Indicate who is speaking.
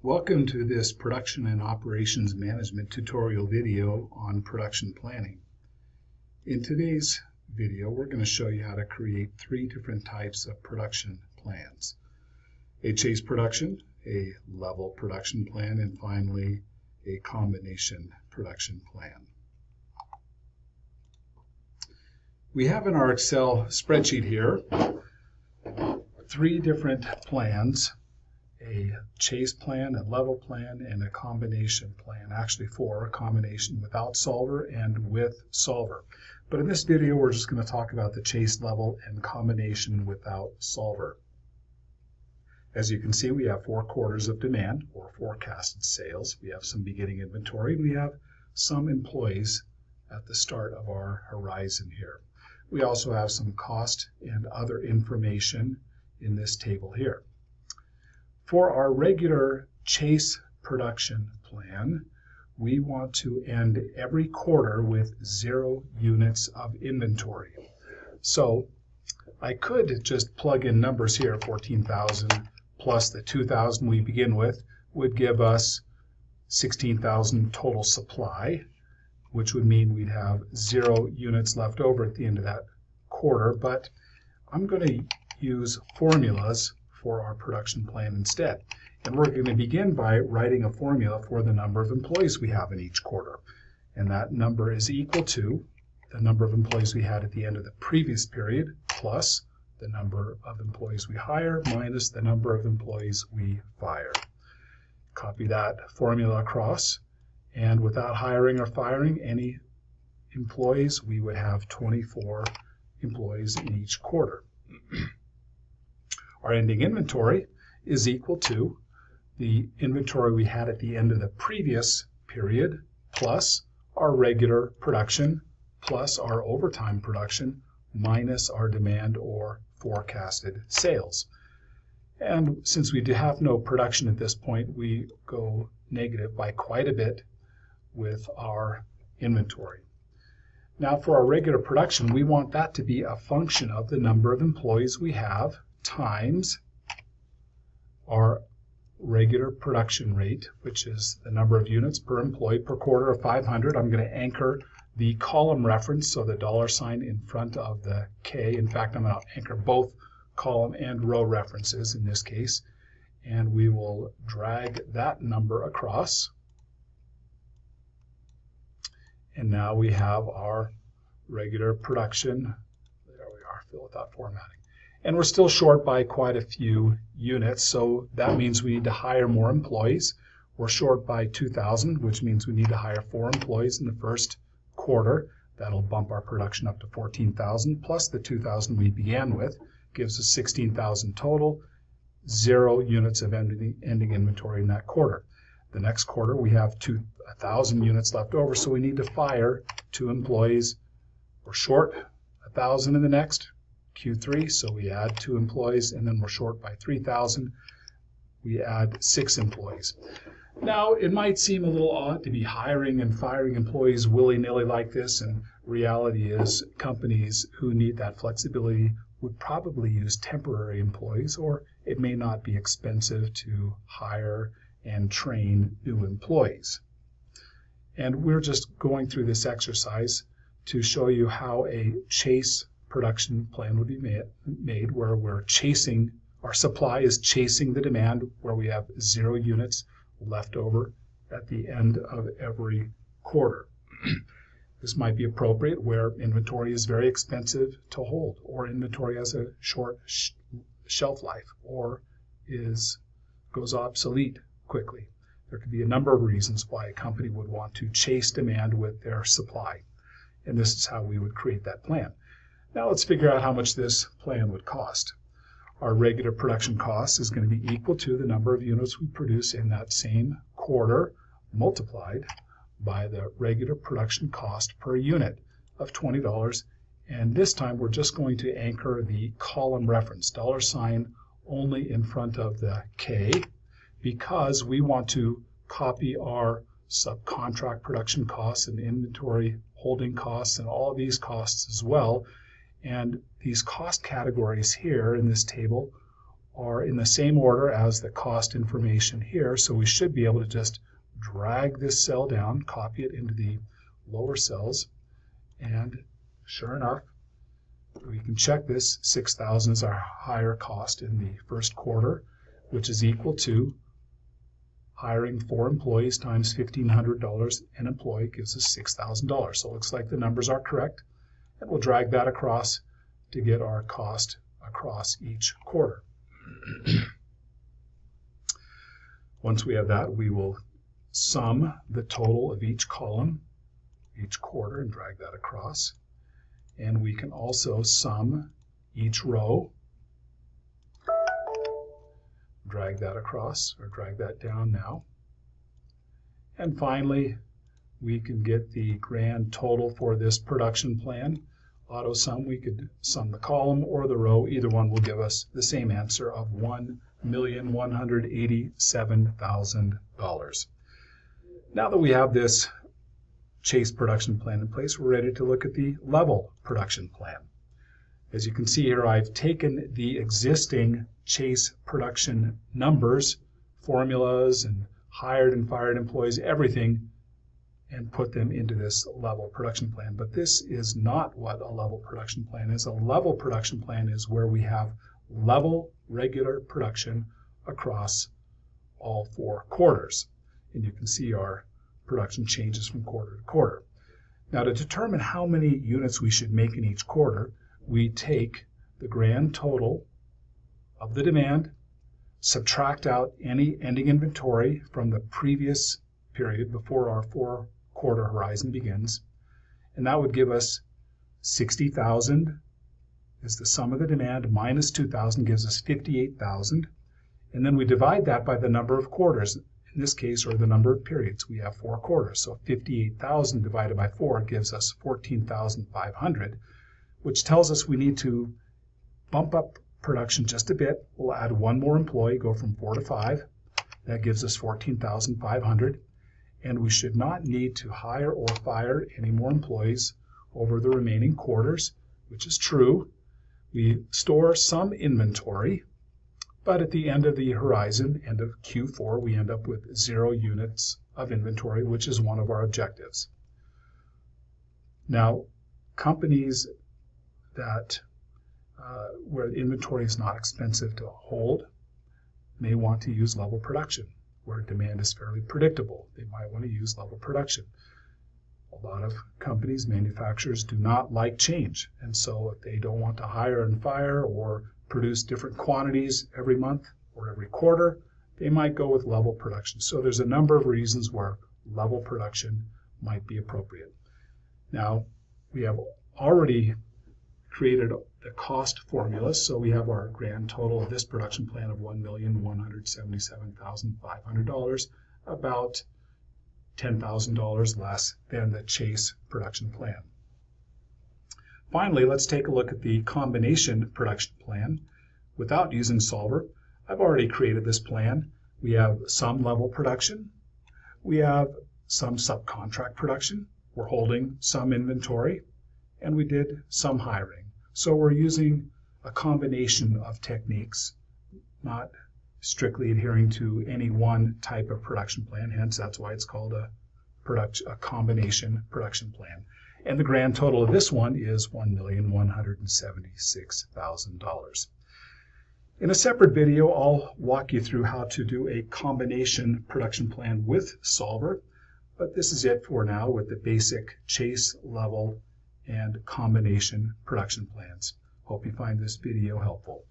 Speaker 1: Welcome to this production and operations management tutorial video on production planning. In today's video, we're going to show you how to create three different types of production plans. A chase production, a level production plan, and finally a combination production plan. We have in our Excel spreadsheet here three different plans: a chase plan, a level plan, and a combination plan. Actually four: a combination without solver and with solver. But in this video, we're just going to talk about the chase, level, and combination without solver. As you can see, we have 4 quarters of demand or forecasted sales. We have some beginning inventory. We have some employees at the start of our horizon here. We also have some cost and other information in this table here. For our regular chase production plan, we want to end every quarter with 0 units of inventory. So I could just plug in numbers here. 14,000 plus the 2,000 we begin with would give us 16,000 total supply, which would mean we'd have 0 units left over at the end of that quarter. But I'm going to use formulas for our production plan instead. And we're going to begin by writing a formula for the number of employees we have in each quarter. And that number is equal to the number of employees we had at the end of the previous period plus the number of employees we hire minus the number of employees we fire. Copy that formula across, and without hiring or firing any employees, we would have 24 employees in each quarter. Our ending inventory is equal to the inventory we had at the end of the previous period plus our regular production plus our overtime production minus our demand or forecasted sales. And since we have no production at this point, we go negative by quite a bit with our inventory. Now for our regular production, we want that to be a function of the number of employees we have times our regular production rate, which is the number of units per employee per quarter of 500. I'm going to anchor the column reference, so the $ in front of the K. In fact, I'm going to anchor both column and row references in this case, and we will drag that number across. And now we have our regular production. There we are, fill without formatting. And we're still short by quite a few units, so that means we need to hire more employees. We're short by 2,000, which means we need to hire 4 employees in the first quarter. That'll bump our production up to 14,000 plus the 2,000 we began with, gives us 16,000 total, 0 units of ending inventory in that quarter. The next quarter we have 1,000 units left over, so we need to fire 2 employees. We're short 1,000 in the next Q3, so we add 2 employees, and then we're short by 3,000. We add 6 employees. Now, it might seem a little odd to be hiring and firing employees willy-nilly like this, and reality is companies who need that flexibility would probably use temporary employees, or it may not be expensive to hire and train new employees. And we're just going through this exercise to show you how a chase production plan would be made where we're chasing, our supply is chasing the demand, where we have 0 units left over at the end of every quarter. This might be appropriate where inventory is very expensive to hold, or inventory has a short shelf life, or goes obsolete quickly. There could be a number of reasons why a company would want to chase demand with their supply. And this is how we would create that plan. Now let's figure out how much this plan would cost. Our regular production cost is going to be equal to the number of units we produce in that same quarter multiplied by the regular production cost per unit of $20. And this time we're just going to anchor the column reference, $ only in front of the K, because we want to copy our subcontract production costs and inventory holding costs and all of these costs as well. And these cost categories here in this table are in the same order as the cost information here, so we should be able to just drag this cell down, copy it into the lower cells, and sure enough, we can check this. 6,000 is our higher cost in the first quarter, which is equal to hiring 4 employees times $1,500 an employee gives us $6,000. So it looks like the numbers are correct, and we'll drag that across to get our cost across each quarter. Once we have that, we will sum the total of each column, each quarter, and drag that across. And we can also sum each row, drag that across, or drag that down now. And finally, we can get the grand total for this production plan. Auto sum, we could sum the column or the row. Either one will give us the same answer of $1,187,000. Now that we have this Chase production plan in place, we're ready to look at the level production plan. As you can see here, I've taken the existing Chase production numbers, formulas, and hired and fired employees, everything, and put them into this level production plan. But this is not what a level production plan is. A level production plan is where we have level regular production across all 4 quarters. And you can see our production changes from quarter to quarter. Now, to determine how many units we should make in each quarter, we take the grand total of the demand, subtract out any ending inventory from the previous period before our 4-quarter horizon begins, and that would give us 60,000 is the sum of the demand minus 2,000 gives us 58,000, and then we divide that by the number of quarters. In this case, or the number of periods, we have 4 quarters. So 58,000 divided by 4 gives us 14,500, which tells us we need to bump up production just a bit. We'll add 1 more employee, go from 4 to 5. That gives us 14,500. And we should not need to hire or fire any more employees over the remaining quarters, which is true. We store some inventory, but at the end of the horizon, end of Q4, we end up with 0 units of inventory, which is one of our objectives. Now, companies that where inventory is not expensive to hold may want to use level production. Where demand is fairly predictable, they might want to use level production. A lot of companies, manufacturers, do not like change, and so if they don't want to hire and fire or produce different quantities every month or every quarter, they might go with level production. So there's a number of reasons where level production might be appropriate. Now, we have already created the cost formula, so we have our grand total of this production plan of $1,177,500, about $10,000 less than the Chase production plan. Finally, let's take a look at the combination production plan without using Solver. I've already created this plan. We have some level production. We have some subcontract production. We're holding some inventory, and we did some hiring. So we're using a combination of techniques, not strictly adhering to any one type of production plan. Hence, that's why it's called a combination production plan. And the grand total of this one is $1,176,000. In a separate video, I'll walk you through how to do a combination production plan with Solver, but this is it for now with the basic Chase level and combination production plans. Hope you find this video helpful.